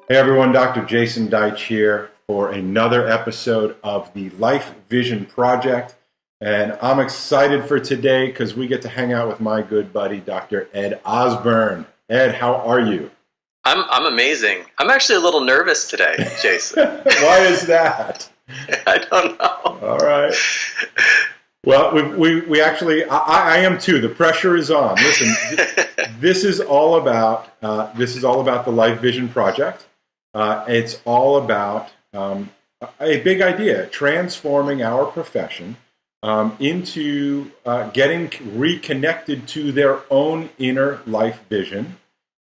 Hey everyone, Dr. Jason Deitch here for another episode of the Life Vision Project. And I'm excited for today because we get to hang out with my good buddy, Dr. Ed Osburn. Ed, how are you? I'm amazing. I'm actually a little nervous today, Jason. Why is that? I don't know. All right. Well, we actually, I am too. The pressure is on. Listen, this is all about the Life Vision Project. It's all about a big idea, transforming our profession into getting reconnected to their own inner life vision.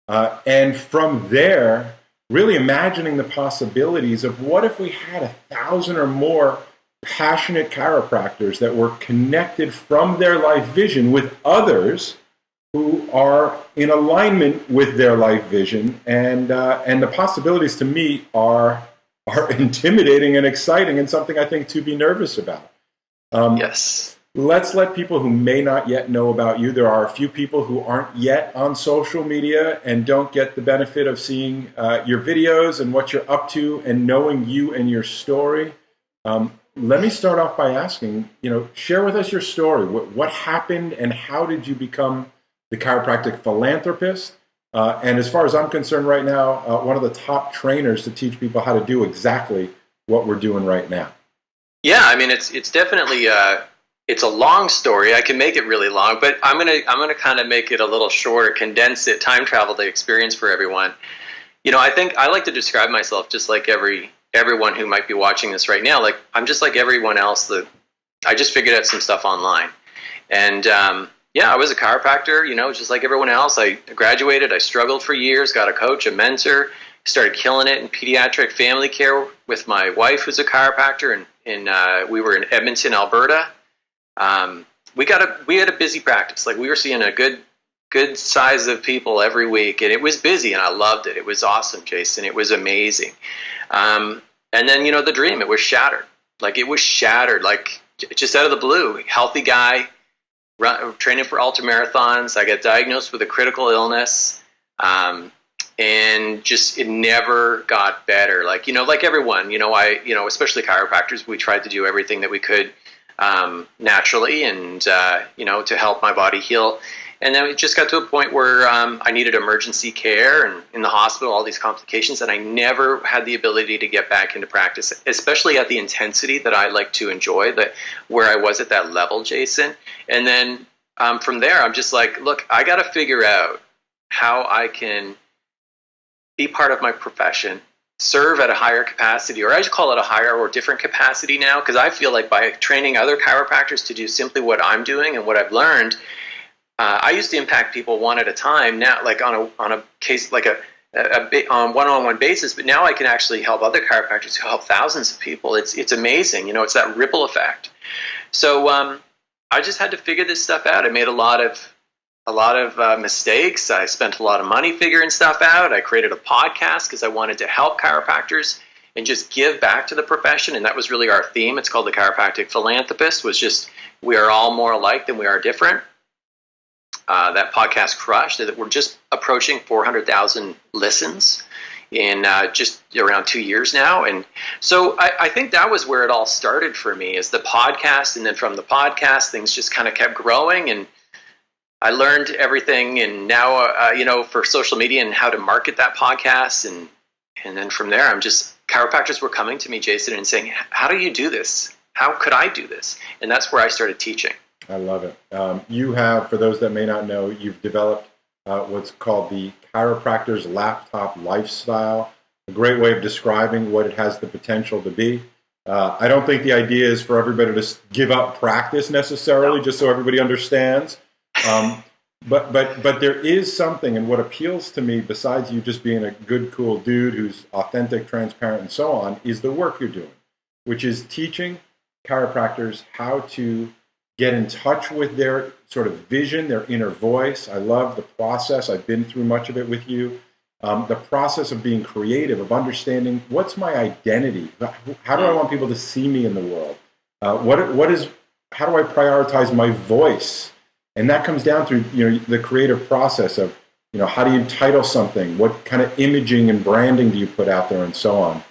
And from there, really imagining the possibilities of what if we had 1,000 or more passionate chiropractors that were connected from their life vision with others who are in alignment with their life vision, and the possibilities to me are intimidating and exciting, and something I think to be nervous about. Yes. Let's let people who may not yet know about you. There are a few people who aren't yet on social media and don't get the benefit of seeing your videos and what you're up to and knowing you and your story. Let me start off by asking, share with us your story. What happened and how did you become the chiropractic philanthropist, and as far as I'm concerned right now, one of the top trainers to teach people how to do exactly what we're doing right now. Yeah, I mean, it's definitely it's a long story. I can make it really long, but I'm gonna kind of make it a little shorter, condense it, time travel the experience for everyone. I think I like to describe myself just like everyone who might be watching this right now. Like, I'm just like everyone else. I just figured out some stuff online, and yeah, I was a chiropractor, just like everyone else. I graduated, I struggled for years, got a coach, a mentor, started killing it in pediatric family care with my wife, who's a chiropractor, and we were in Edmonton, Alberta. We had a busy practice. Like, we were seeing a good size of people every week, and it was busy, and I loved it. It was awesome, Jason. It was amazing. And then, the dream, it was shattered. Like, it was shattered, like just out of the blue. Healthy guy, training for ultramarathons. I got diagnosed with a critical illness, and just it never got better. Like everyone, especially chiropractors, we tried to do everything that we could naturally, and to help my body heal. And then it just got to a point where I needed emergency care, and in the hospital, all these complications, and I never had the ability to get back into practice, especially at the intensity that I like to enjoy, where I was at that level, Jason. And then from there, I'm just like, look, I got to figure out how I can be part of my profession, serve at a higher capacity, or I just call it a higher or different capacity now, because I feel like by training other chiropractors to do simply what I'm doing and what I've learned, I used to impact people one at a time. Now, like on a case, like on one-on-one basis, but now I can actually help other chiropractors who help thousands of people. It's amazing. It's that ripple effect. So I just had to figure this stuff out. I made a lot of mistakes. I spent a lot of money figuring stuff out. I created a podcast because I wanted to help chiropractors and just give back to the profession. And that was really our theme. It's called the Chiropractic Philanthropist. Was just, we are all more alike than we are different. That podcast crushed. We're just approaching 400,000 listens in just around 2 years now. And so I think that was where it all started for me, is the podcast. And then from the podcast, things just kind of kept growing, and I learned everything. And now, for social media and how to market that podcast. And then from there, chiropractors were coming to me, Jason, and saying, how do you do this? How could I do this? And that's where I started teaching. I love it. You have, for those that may not know, you've developed what's called the chiropractor's laptop lifestyle, a great way of describing what it has the potential to be. I don't think the idea is for everybody to give up practice necessarily, just so everybody understands. But there is something, and what appeals to me, besides you just being a good, cool dude who's authentic, transparent, and so on, is the work you're doing, which is teaching chiropractors how to get in touch with their sort of vision, their inner voice. I love the process. I've been through much of it with you. The process of being creative, of understanding what's my identity. How do I want people to see me in the world? What is how do I prioritize my voice? And that comes down through, the creative process of, how do you title something? What kind of imaging and branding do you put out there, and so on?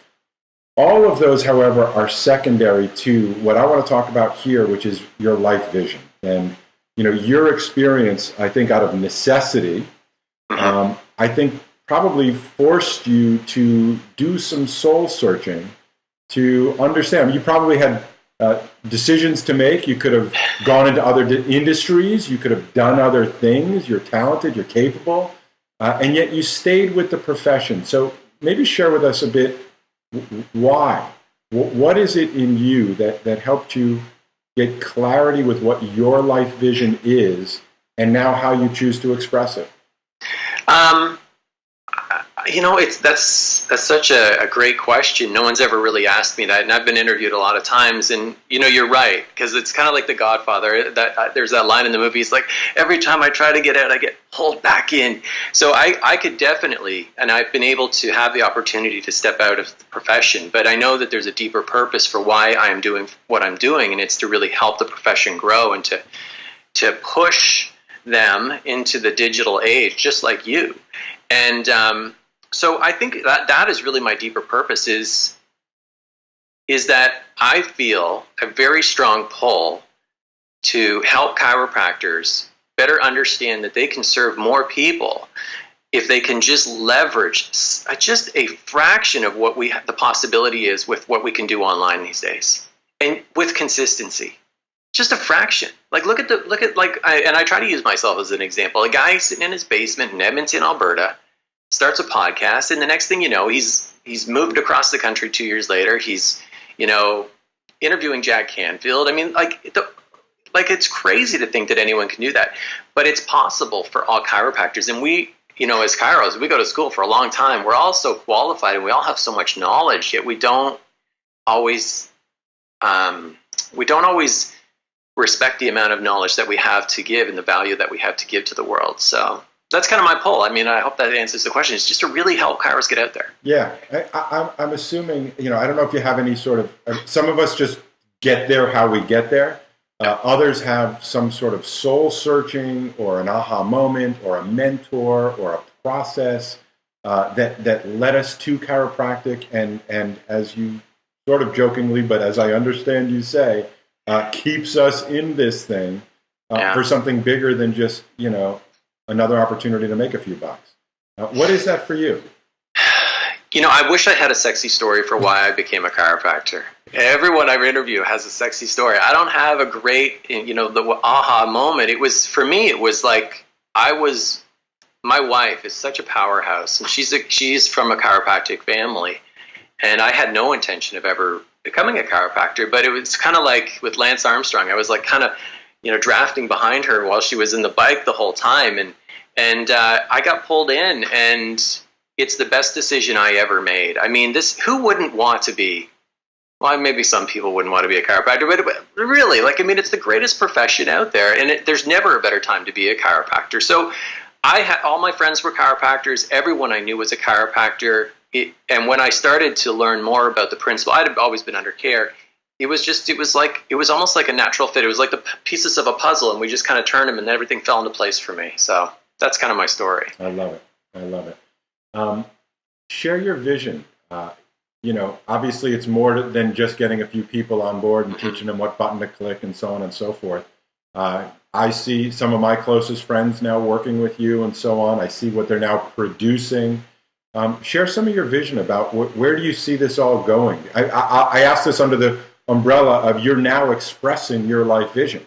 All of those, however, are secondary to what I want to talk about here, which is your life vision. And, your experience, I think, out of necessity, I think probably forced you to do some soul searching to understand. You probably had decisions to make. You could have gone into other industries. You could have done other things. You're talented. You're capable. And yet you stayed with the profession. So maybe share with us a bit why. What is it in you that helped you get clarity with what your life vision is and now how you choose to express it? That's such a great question. No one's ever really asked me that, and I've been interviewed a lot of times. And you're right, because it's kind of like The Godfather. There's that line in the movie. It's like every time I try to get out, I get pulled back in. So I could definitely, and I've been able to have the opportunity to step out of the profession. But I know that there's a deeper purpose for why I am doing what I'm doing, and it's to really help the profession grow and to push them into the digital age, just like you. And so I think that is really my deeper purpose is that I feel a very strong pull to help chiropractors better understand that they can serve more people if they can just leverage just a fraction of what the possibility is with what we can do online these days, and with consistency. Just a fraction. Like I try to use myself as an example. A guy sitting in his basement in Edmonton, Alberta, starts a podcast, and the next thing you know, he's moved across the country 2 years later. He's, interviewing Jack Canfield. I mean, it's crazy to think that anyone can do that, but it's possible for all chiropractors. And we, as chiros, we go to school for a long time. We're all so qualified, and we all have so much knowledge, yet we don't always respect the amount of knowledge that we have to give and the value that we have to give to the world. So that's kind of my pull. I mean, I hope that answers the question. It's just to really help chiros get out there. Yeah. I'm assuming, I don't know if you have any sort of, some of us just get there how we get there. Others have some sort of soul searching or an aha moment or a mentor or a process that led us to chiropractic. And as you sort of jokingly, but as I understand you say, keeps us in this thing for something bigger than just, another opportunity to make a few bucks. What is that for you? I wish I had a sexy story for why I became a chiropractor. Everyone I interview has a sexy story. I don't have a great, the aha moment. For me, it was like my wife is such a powerhouse, and she's from a chiropractic family, and I had no intention of ever becoming a chiropractor, but it was kind of like with Lance Armstrong. I was like kind of, drafting behind her while she was in the bike the whole time. And I got pulled in, and it's the best decision I ever made. I mean, who wouldn't want to be, well, maybe some people wouldn't want to be a chiropractor, but really, it's the greatest profession out there, and there's never a better time to be a chiropractor. So all my friends were chiropractors. Everyone I knew was a chiropractor. And when I started to learn more about the principle, I'd always been under care. It was almost like a natural fit. It was like the pieces of a puzzle, and we just kind of turned them, and everything fell into place for me. So that's kind of my story. I love it. Share your vision. Obviously it's more than just getting a few people on board and teaching them what button to click and so on and so forth. I see some of my closest friends now working with you and so on. I see what they're now producing. Share some of your vision about where do you see this all going? I asked this under the umbrella of you're now expressing your life vision.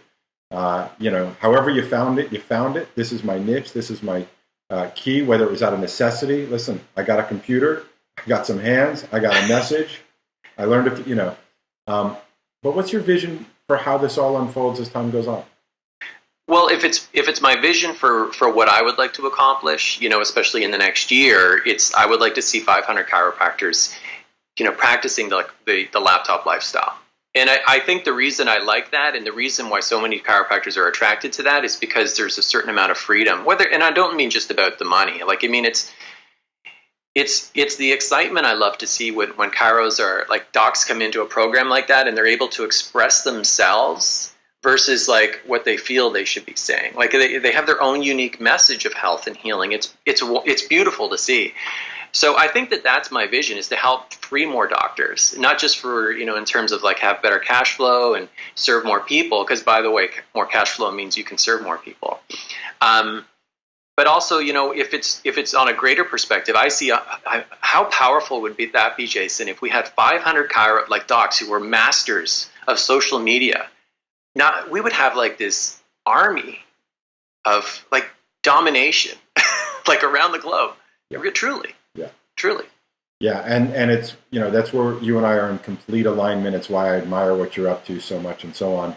However you found it. This is my niche. This is my key, whether it was out of necessity. Listen, I got a computer. I got some hands. I got a message. I learned but what's your vision for how this all unfolds as time goes on? Well, if it's my vision for what I would like to accomplish, especially in the next year, I would like to see 500 chiropractors, practicing the laptop lifestyle. And I think the reason I like that, and the reason why so many chiropractors are attracted to that, is because there's a certain amount of freedom. And I don't mean just about the money. It's the excitement I love to see when chiros are, like, docs come into a program like that and they're able to express themselves versus like what they feel they should be saying. Like they have their own unique message of health and healing. It's beautiful to see. So I think that that's my vision, is to help free more doctors, not just for, in terms of like have better cash flow and serve more people, because by the way, more cash flow means you can serve more people. But also, if it's on a greater perspective, I see how powerful would that be, Jason, if we had 500 docs who were masters of social media. Now we would have like this army of like domination, like around the globe. Yeah. Truly. Yeah. Truly. Yeah, and it's, that's where you and I are in complete alignment. It's why I admire what you're up to so much and so on.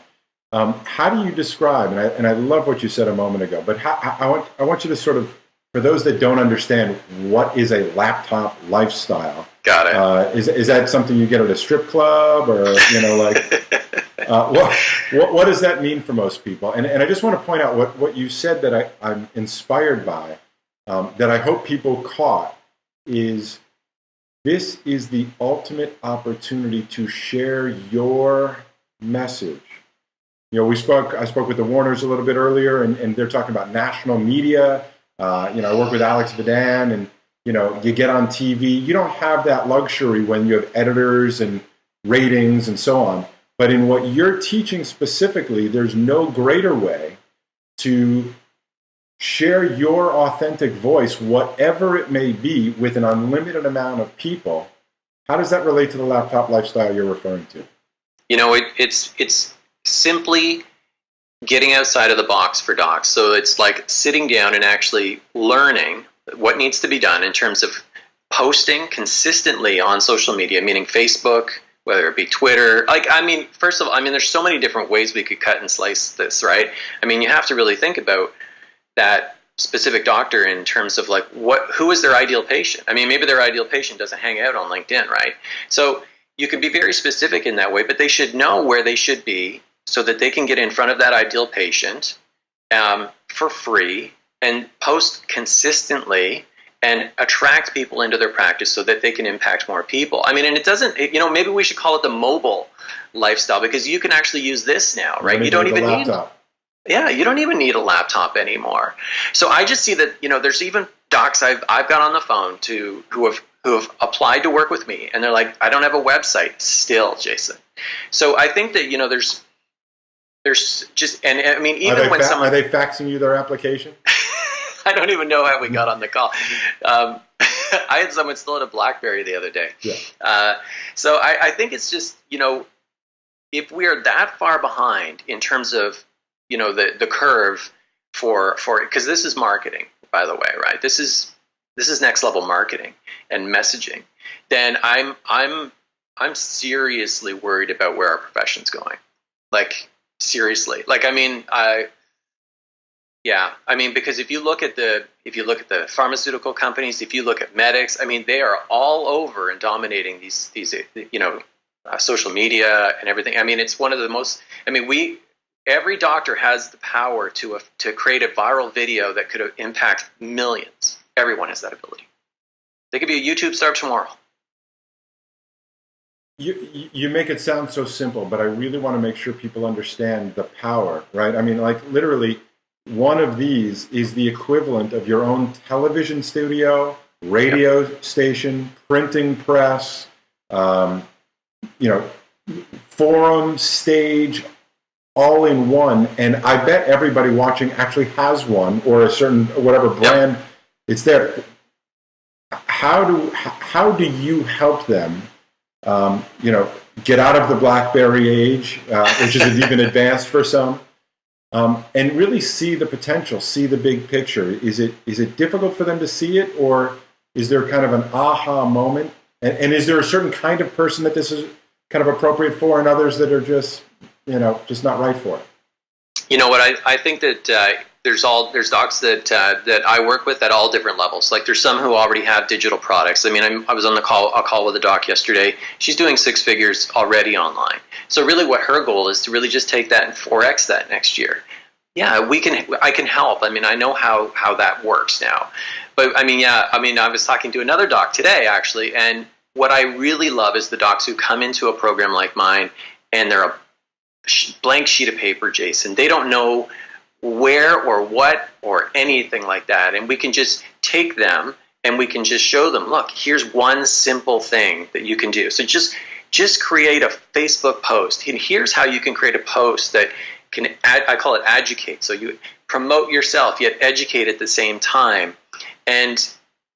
How do you describe, and I love what you said a moment ago, but I want you to sort of, for those that don't understand, what is a laptop lifestyle? Got it. Is that something you get at a strip club, or, what does that mean for most people? And I just want to point out what you said that I'm inspired by, that I hope people caught, is this is the ultimate opportunity to share your message. I spoke with the Warners a little bit earlier, and they're talking about national media. I work with Alex Vidan, and, you get on TV. You don't have that luxury when you have editors and ratings and so on. But in what you're teaching specifically, there's no greater way to share your authentic voice, whatever it may be, with an unlimited amount of people. How does that relate to the laptop lifestyle you're referring to? It's simply getting outside of the box for docs. So it's like sitting down and actually learning what needs to be done in terms of posting consistently on social media, meaning Facebook, whether it be Twitter. First of all, there's so many different ways we could cut and slice this, right? You have to really think about that specific doctor in terms of like who is their ideal patient. Maybe their ideal patient doesn't hang out on LinkedIn, right? So you can be very specific in that way, but they should know where they should be so that they can get in front of that ideal patient for free and post consistently and attract people into their practice so that they can impact more people. And it doesn't, maybe we should call it the mobile lifestyle, because you can actually use this now, right? You don't even need you don't even need a laptop anymore. So I just see that, there's even docs I've got on the phone who have applied to work with me, and they're like, I don't have a website still, Jason. So I think that, there's just, and even when someone... Are they faxing you their application? I don't even know how we got on the call. I had someone still at a BlackBerry the other day. Yeah. So I think it's just, if we are that far behind in terms of, the curve for because this is marketing, by the way, right? This is next level marketing and messaging. Then I'm seriously worried about where our profession's going. Like, seriously. Like, because if you look at the pharmaceutical companies, if you look at medics, they are all over and dominating these social media and everything. It's one of the most. Every doctor has the power to create a viral video that could impact millions. Everyone has that ability. They could be a YouTube star tomorrow. You make it sound so simple, but I really want to make sure people understand the power, right? Literally, one of these is the equivalent of your own television studio, radio station, printing press, forum, stage, all in one. And I bet everybody watching actually has one, or a certain, whatever brand it's there. How do you help them, get out of the BlackBerry age, which is even advanced for some, and really see the potential, see the big picture? Is it difficult for them to see it, or is there kind of an aha moment? And is there a certain kind of person that this is kind of appropriate for, and others that are just not right for it? You know what? I think that there's docs that I work with at all different levels. Like, there's some who already have digital products. I was on a call with a doc yesterday. She's doing 6 figures already online. So really, what her goal is to really just take that and 4x that next year. Yeah, I can help. I know how that works now. But I was talking to another doc today, actually, and what I really love is the docs who come into a program like mine, and they're blank sheet of paper, Jason. They don't know where or what or anything like that. And we can just take them and we can just show them, look, here's one simple thing that you can do. So just create a Facebook post. And here's how you can create a post that can, I call it educate. So you promote yourself, yet educate at the same time. And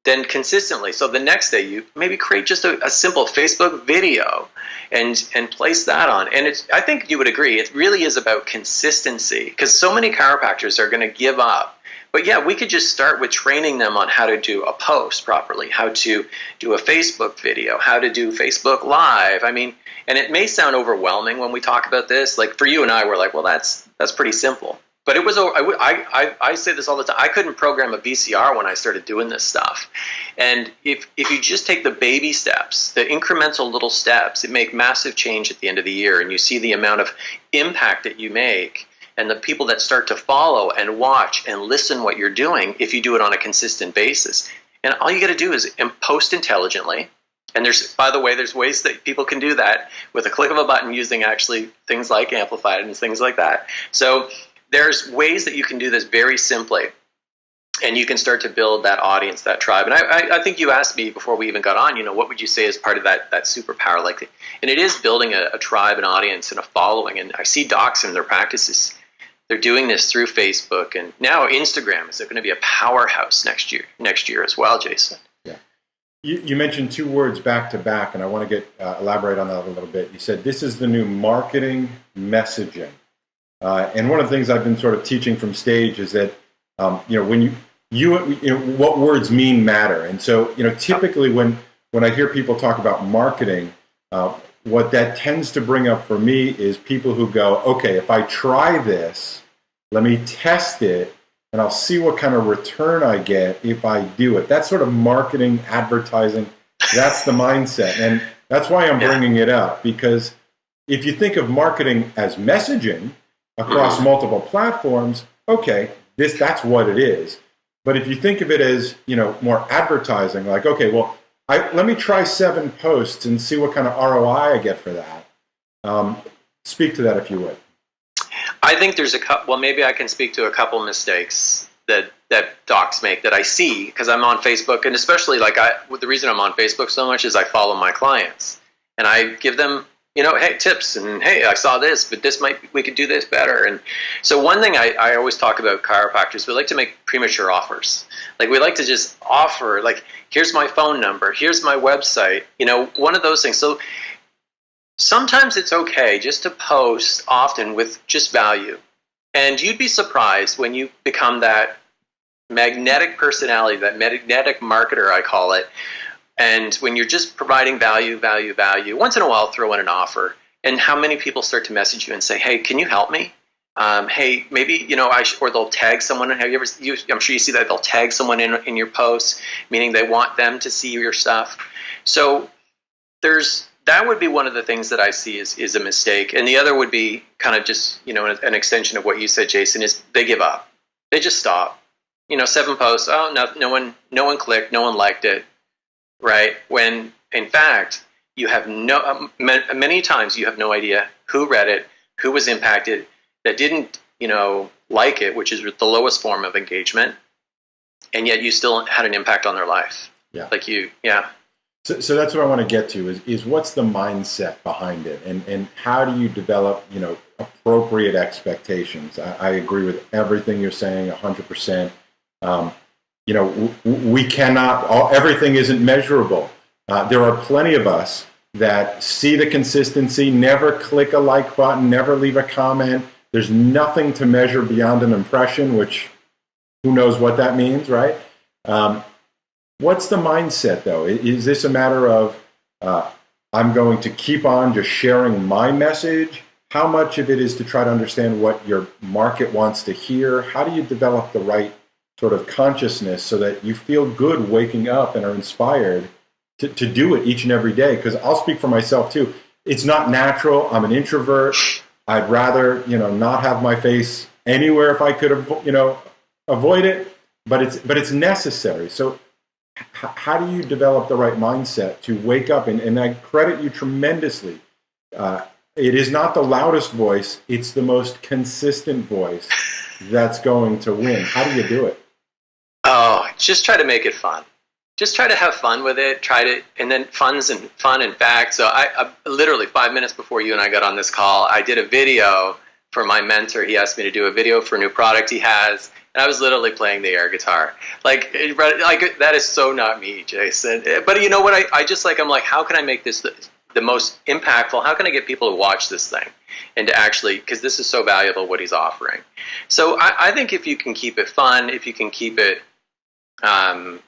then consistently, so the next day you maybe create just a simple Facebook video and place that on. And I think you would agree, it really is about consistency, because so many chiropractors are going to give up. But yeah, we could just start with training them on how to do a post properly, how to do a Facebook video, how to do Facebook Live. I mean, and it may sound overwhelming when we talk about this. Like for you and I, we're like, well, that's pretty simple. But it was, I say this all the time, I couldn't program a VCR when I started doing this stuff. And if you just take the baby steps, the incremental little steps, it make massive change at the end of the year. And you see the amount of impact that you make and the people that start to follow and watch and listen what you're doing if you do it on a consistent basis. And all you got to do is post intelligently. And by the way, there's ways that people can do that with a click of a button using actually things like Amplified and things like that. So there's ways that you can do this very simply, and you can start to build that audience, that tribe. And I think you asked me before we even got on, what would you say is part of that superpower? And it is building a tribe, an audience, and a following. And I see docs in their practices. They're doing this through Facebook, and now Instagram is going to be a powerhouse next year as well, Jason. Yeah. You mentioned two words back to back, and I want to elaborate on that a little bit. You said this is the new marketing messaging. And one of the things I've been sort of teaching from stage is that, when what words mean matter. And so, typically when I hear people talk about marketing, what that tends to bring up for me is people who go, okay, if I try this, let me test it, and I'll see what kind of return I get if I do it. That's sort of marketing, advertising. That's the mindset. And that's why I'm bringing it up, because if you think of marketing as messaging across multiple platforms, okay, that's what it is. But if you think of it as, more advertising, like, okay, well, let me try 7 posts and see what kind of ROI I get for that. Speak to that if you would. I think there's maybe I can speak to a couple mistakes that docs make that I see, because I'm on Facebook, and especially the reason I'm on Facebook so much is I follow my clients and I give them, hey, tips, and hey, I saw this, but we could do this better. And so one thing I always talk about chiropractors, we like to make premature offers. We like to just offer, here's my phone number, here's my website, one of those things. So sometimes it's okay just to post often with just value. And you'd be surprised when you become that magnetic personality, that magnetic marketer, I call it. And when you're just providing value, once in a while throw in an offer. And how many people start to message you and say, hey, can you help me? Hey, maybe, or they'll tag someone. I'm sure you see that they'll tag someone in your posts, meaning they want them to see your stuff. So that would be one of the things that I see is a mistake. And the other would be kind of just, an extension of what you said, Jason, is they give up. They just stop. 7 posts. Oh, no one clicked. No one liked it. Right? When in fact, you have many times you have no idea who read it, who was impacted, that didn't, like it, which is the lowest form of engagement. And yet you still had an impact on their life. Yeah. So that's what I want to get to is what's the mindset behind it, and how do you develop, appropriate expectations? I agree with everything you're saying 100%. We cannot, everything isn't measurable. There are plenty of us that see the consistency, never click a like button, never leave a comment. There's nothing to measure beyond an impression, which who knows what that means, right? What's the mindset, though? Is this a matter of I'm going to keep on just sharing my message? How much of it is to try to understand what your market wants to hear? How do you develop the right sort of consciousness so that you feel good waking up and are inspired to do it each and every day? Because I'll speak for myself, too. It's not natural. I'm an introvert. I'd rather, not have my face anywhere if I could, avoid it. But it's necessary. So how do you develop the right mindset to wake up? And I credit you tremendously. it is not the loudest voice, it's the most consistent voice that's going to win. How do you do it? Oh, just try to make it fun. Just try to have fun with it. And then fun and fact. So I literally 5 minutes before you and I got on this call, I did a video for my mentor. He asked me to do a video for a new product he has, and I was literally playing the air guitar. Like that is so not me, Jason. But you know what? I'm like, how can I make this the most impactful? How can I get people to watch this thing and to actually, because this is so valuable what he's offering. So I think if you can keep it fun, if you can keep it, and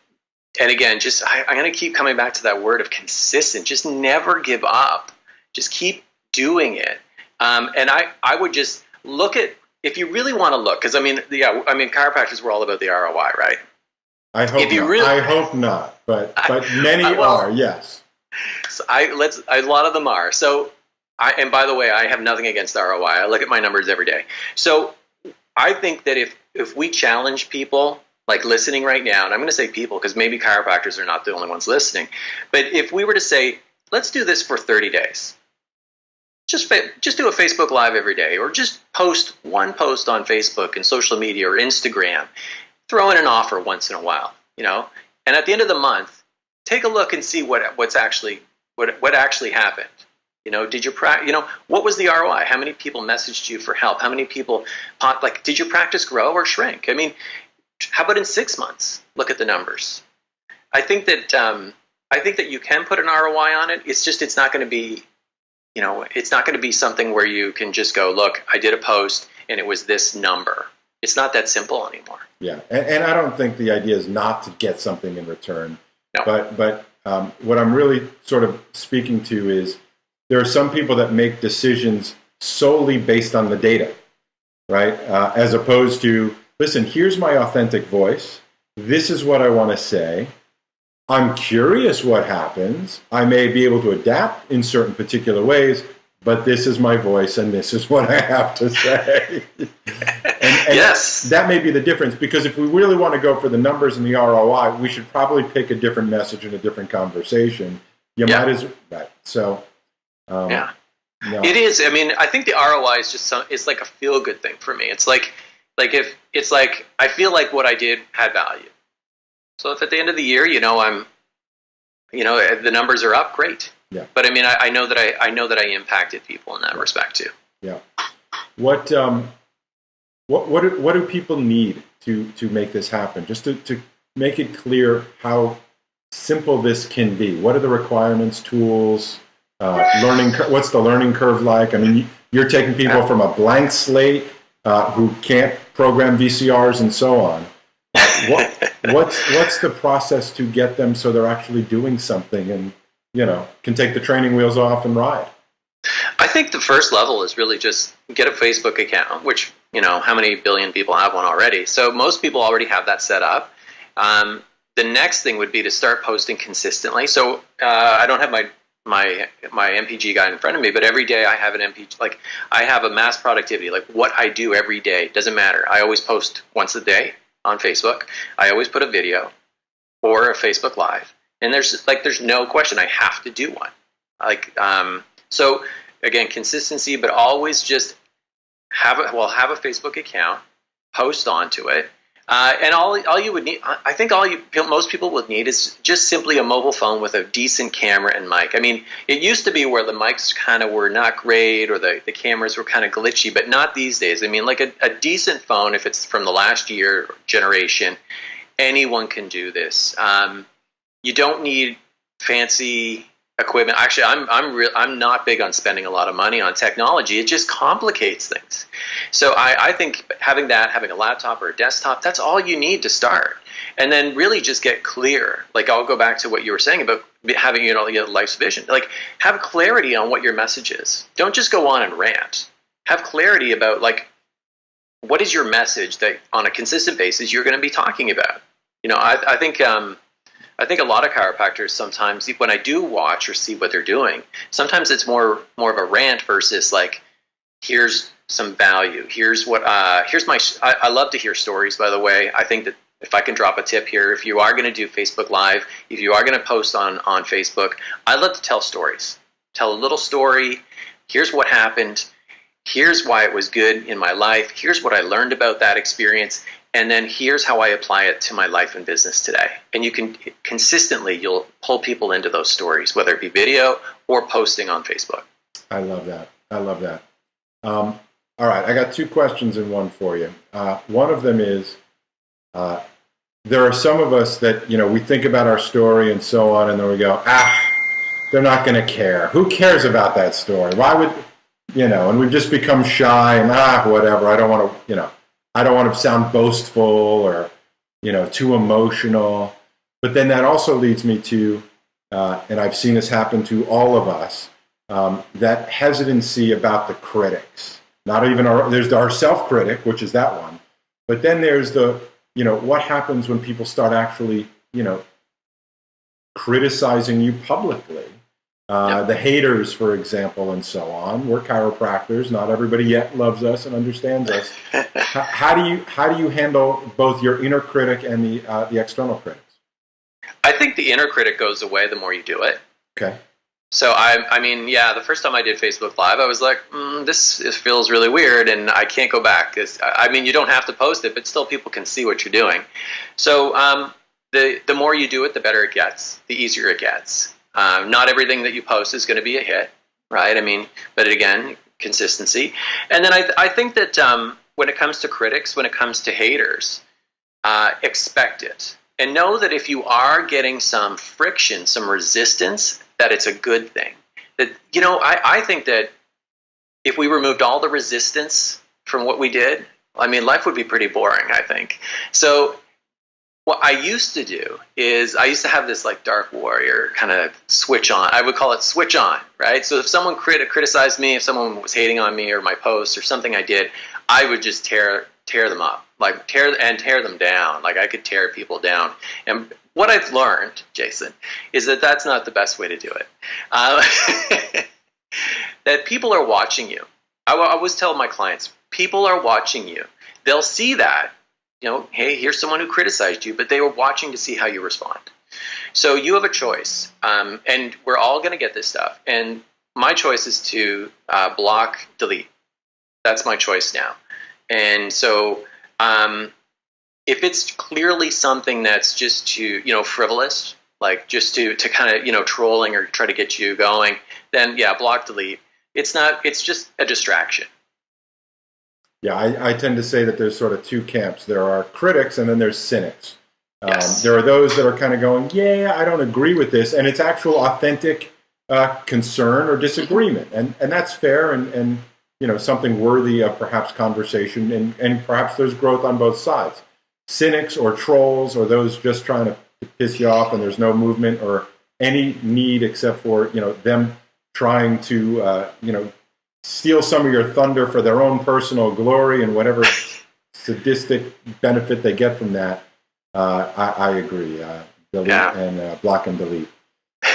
again, I'm going to keep coming back to that word of consistent. Just never give up. Just keep doing it. And I would just look at, if you really want to look, because chiropractors were all about the ROI, right? I hope not, but many are, yes. So a lot of them are. So and by the way, I have nothing against ROI. I look at my numbers every day. So I think that if we challenge people, like listening right now, and I'm going to say people because maybe chiropractors are not the only ones listening, but if we were to say, let's do this for 30 days, just do a Facebook Live every day, or just post one post on Facebook and social media or Instagram, throw in an offer once in a while, and at the end of the month, take a look and see what actually happened. Did you what was the ROI? How many people messaged you for help? How many people did your practice grow or shrink? How about in 6 months? Look at the numbers. I think that you can put an ROI on it. It's not going to be, it's not going to be something where you can just go, look, I did a post and it was this number. It's not that simple anymore. Yeah, and I don't think the idea is not to get something in return. No. But what I'm really sort of speaking to is there are some people that make decisions solely based on the data, right? As opposed to, listen, here's my authentic voice. This is what I want to say. I'm curious what happens. I may be able to adapt in certain particular ways, but this is my voice and this is what I have to say. and yes. That may be the difference, because if we really want to go for the numbers and the ROI, we should probably pick a different message and a different conversation. Might as well. So, yeah. No. It is. I think the ROI is it's like a feel-good thing for me. It's like I feel like what I did had value. So if at the end of the year, the numbers are up, great. Yeah. But I know that I impacted people in that respect too. Yeah. What do people need to make this happen? Just to make it clear how simple this can be. What are the requirements, tools, learning? What's the learning curve like? You're taking people from a blank slate who can't program VCRs and so on. What's the process to get them so they're actually doing something and can take the training wheels off and ride? I think the first level is really just get a Facebook account, which how many billion people have one already? So most people already have that set up. The next thing would be to start posting consistently. So I don't have my MPG guide in front of me, but every day I have an MPG, like I have a mass productivity, like what I do every day doesn't matter. I always post once a day on Facebook. I always put a video or a Facebook Live, and there's no question I have to do one. So again, consistency, but always just have a Facebook account, post onto it. And all you would need, I think most people would need is just simply a mobile phone with a decent camera and mic. It used to be where the mics kind of were not great or the cameras were kind of glitchy, but not these days. Like a decent phone, if it's from the last year generation, anyone can do this. You don't need fancy equipment. Actually, I'm not big on spending a lot of money on technology. It just complicates things. So I think having a laptop or a desktop, that's all you need to start. And then really just get clear. Like I'll go back to what you were saying about having life's vision. Like have clarity on what your message is. Don't just go on and rant. Have clarity about what is your message that on a consistent basis you're going to be talking about. I think a lot of chiropractors sometimes, when I do watch or see what they're doing, sometimes it's more of a rant versus here's some value. Here's I love to hear stories, by the way. I think that if I can drop a tip here, if you are going to do Facebook Live, if you are going to post on Facebook, I love to tell stories. Tell a little story, Here's what happened. Here's why it was good in my life. Here's what I learned about that experience. And then here's how I apply it to my life and business today. And you can consistently, you'll pull people into those stories, whether it be video or posting on Facebook. I love that. I love that. All right. I got 2 questions in one for you. One of them is, there are some of us that, we think about our story and so on, and then we go, they're not going to care. Who cares about that story? Why would, and we've just become shy and, whatever. I don't want to, I don't want to sound boastful or, too emotional. But then that also leads me to, and I've seen this happen to all of us, that hesitancy about the critics. Not even there's our self-critic, which is that one. But then there's the, what happens when people start actually, criticizing you publicly. The haters, for example, and so on. We're chiropractors. Not everybody yet loves us and understands us. How do you handle both your inner critic and the external critics? I think the inner critic goes away the more you do it. Okay. So I mean, the first time I did Facebook Live, I was like, this feels really weird, and I can't go back. You don't have to post it, but still people can see what you're doing. So the more you do it, the better it gets, the easier it gets. Not everything that you post is going to be a hit, right? But again, consistency. And then I think that when it comes to critics, when it comes to haters, expect it. And know that if you are getting some friction, some resistance, that it's a good thing. That, I think that if we removed all the resistance from what we did, life would be pretty boring, I think. So what I used to do is I used to have this like dark warrior kind of switch on. I would call it switch on, right? So if someone criticized me, if someone was hating on me or my post or something I did, I would just tear them up, like tear them down. Like I could tear people down. And what I've learned, Jason, is that that's not the best way to do it. That people are watching you. I always tell my clients, people are watching you. They'll see that, hey, here's someone who criticized you, but they were watching to see how you respond. So you have a choice, and we're all going to get this stuff. And my choice is to block, delete. That's my choice now. And so if it's clearly something that's just too, frivolous, like just to kind of, trolling or try to get you going, then block, delete. It's just a distraction. Yeah, I tend to say that there's sort of 2 camps. There are critics and then there's cynics. Yes. There are those that are kind of going, I don't agree with this. And it's actual authentic concern or disagreement. And that's fair and something worthy of perhaps conversation. And perhaps there's growth on both sides. Cynics or trolls or those just trying to piss you off and there's no movement or any need except for, them trying to, steal some of your thunder for their own personal glory and whatever sadistic benefit they get from that. I agree. Delete and block and delete.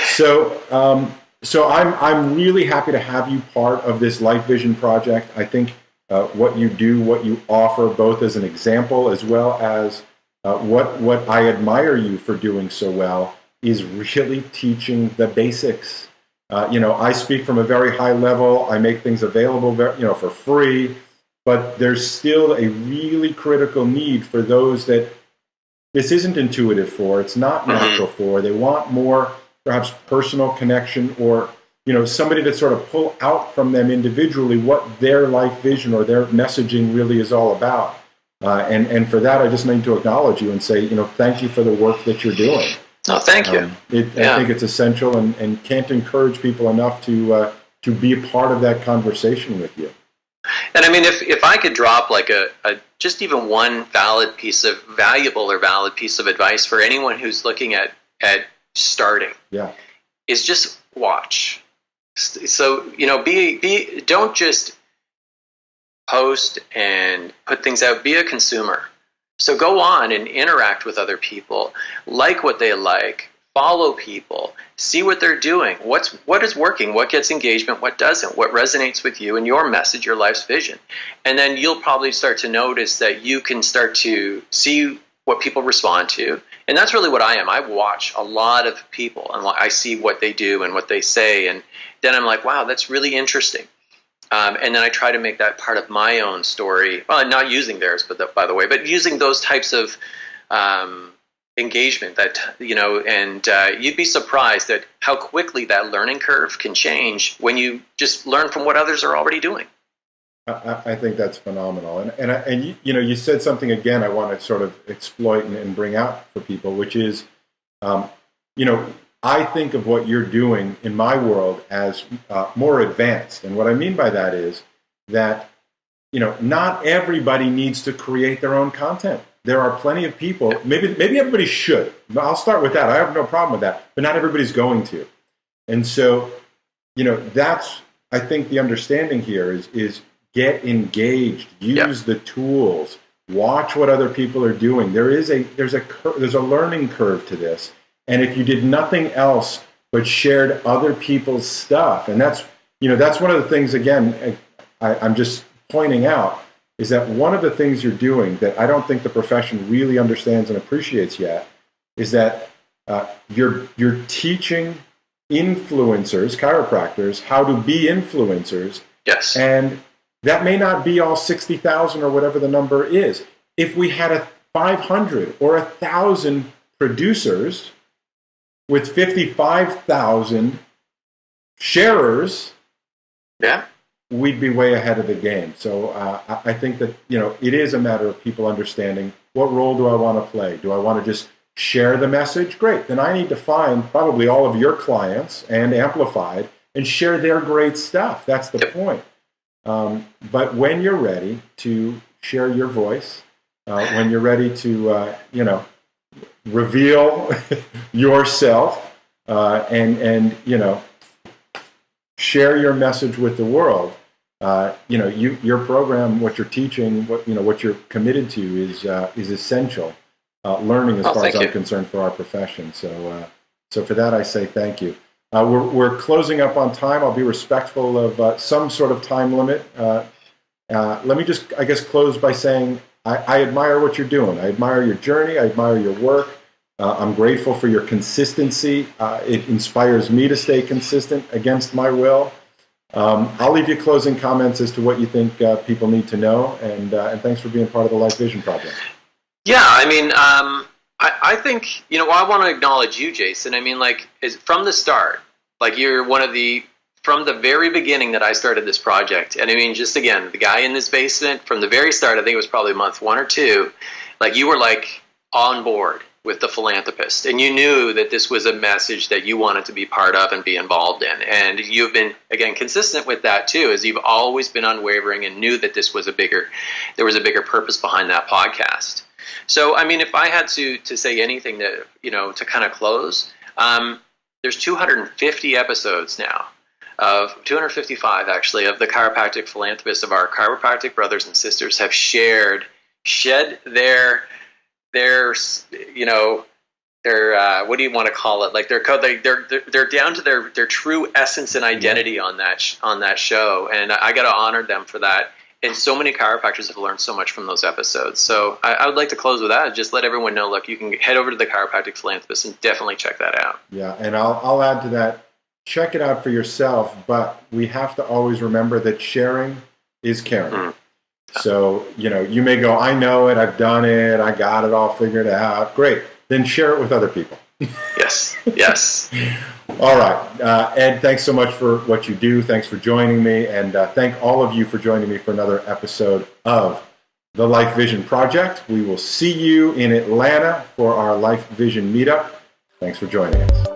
So I'm really happy to have you part of this Life Vision project. I think what you do, what you offer, both as an example as well as what I admire you for doing so well, is really teaching the basics. I speak from a very high level. I make things available, for free, but there's still a really critical need for those that this isn't intuitive for, it's not natural for. They want more, perhaps, personal connection or, somebody to sort of pull out from them individually what their life vision or their messaging really is all about. And for that, I just need to acknowledge you and say, thank you for the work that you're doing. Oh, thank you. I think it's essential and can't encourage people enough to be a part of that conversation with you. And if I could drop like a just even one valuable piece of advice for anyone who's looking at starting, is just watch. So don't just post and put things out. Be a consumer. So go on and interact with other people, like what they like, follow people, see what they're doing, what is working, what gets engagement, what doesn't, what resonates with you and your message, your life's vision. And then you'll probably start to notice that you can start to see what people respond to. And that's really what I am. I watch a lot of people and I see what they do and what they say. And then I'm like, wow, that's really interesting. And then I try to make that part of my own story. Well, not using theirs, by the way, but using those types of engagement that, and you'd be surprised at how quickly that learning curve can change when you just learn from what others are already doing. I think that's phenomenal. And you said something again I want to sort of exploit and bring out for people, which is, I think of what you're doing in my world as more advanced. And what I mean by that is that, not everybody needs to create their own content. There are plenty of people, maybe everybody should. I'll start with that. I have no problem with that, but not everybody's going to. And so, that's, I think the understanding here is get engaged, use the tools, watch what other people are doing. There's a learning curve to this. And if you did nothing else but shared other people's stuff, and that's one of the things, again, I'm just pointing out, is that one of the things you're doing that I don't think the profession really understands and appreciates yet is that you're teaching influencers, chiropractors, how to be influencers. Yes. And that may not be all 60,000 or whatever the number is. If we had 500 or 1,000 producers with 55,000 sharers, we'd be way ahead of the game. So I think that, it is a matter of people understanding, what role do I want to play? Do I want to just share the message? Great. Then I need to find probably all of your clients and Amplified and share their great stuff. That's the point. But when you're ready to share your voice, when you're ready to, reveal yourself and share your message with the world, your program, what you're teaching, what you're committed to is essential learning as far as I'm concerned for our profession. So for that, I say thank you. We're closing up on time. I'll be respectful of some sort of time limit. Let me just, I guess, close by saying I admire what you're doing. I admire your journey. I admire your work. I'm grateful for your consistency. It inspires me to stay consistent against my will. I'll leave you closing comments as to what you think people need to know. And thanks for being part of the Life Vision Project. Yeah, I mean, I think, I want to acknowledge you, Jason. I mean, from the start, you're one of from the very beginning that I started this project. And I mean, just again, the guy in this basement from the very start, I think it was probably month 1 or 2, you were on board with the philanthropist. And you knew that this was a message that you wanted to be part of and be involved in. And you've been, again, consistent with that too, as you've always been unwavering and knew that there was a bigger purpose behind that podcast. So, I mean, if I had to say anything that, to kind of close, there's 250 episodes now, of 255 actually, of the chiropractic philanthropists of our chiropractic brothers and sisters have shed their what do you want to call it? They're down to their true essence and identity on that show, and I got to honor them for that. And so many chiropractors have learned so much from those episodes. So I would like to close with that. Just let everyone know, you can head over to the Chiropractic Philanthropist and definitely check that out. Yeah, and I'll add to that. Check it out for yourself, but we have to always remember that sharing is caring. Mm. So, you may go, I know it, I've done it, I got it all figured out. Great. Then share it with other people. Yes. All right. Ed, thanks so much for what you do. Thanks for joining me. And thank all of you for joining me for another episode of the Life Vision Project. We will see you in Atlanta for our Life Vision meetup. Thanks for joining us.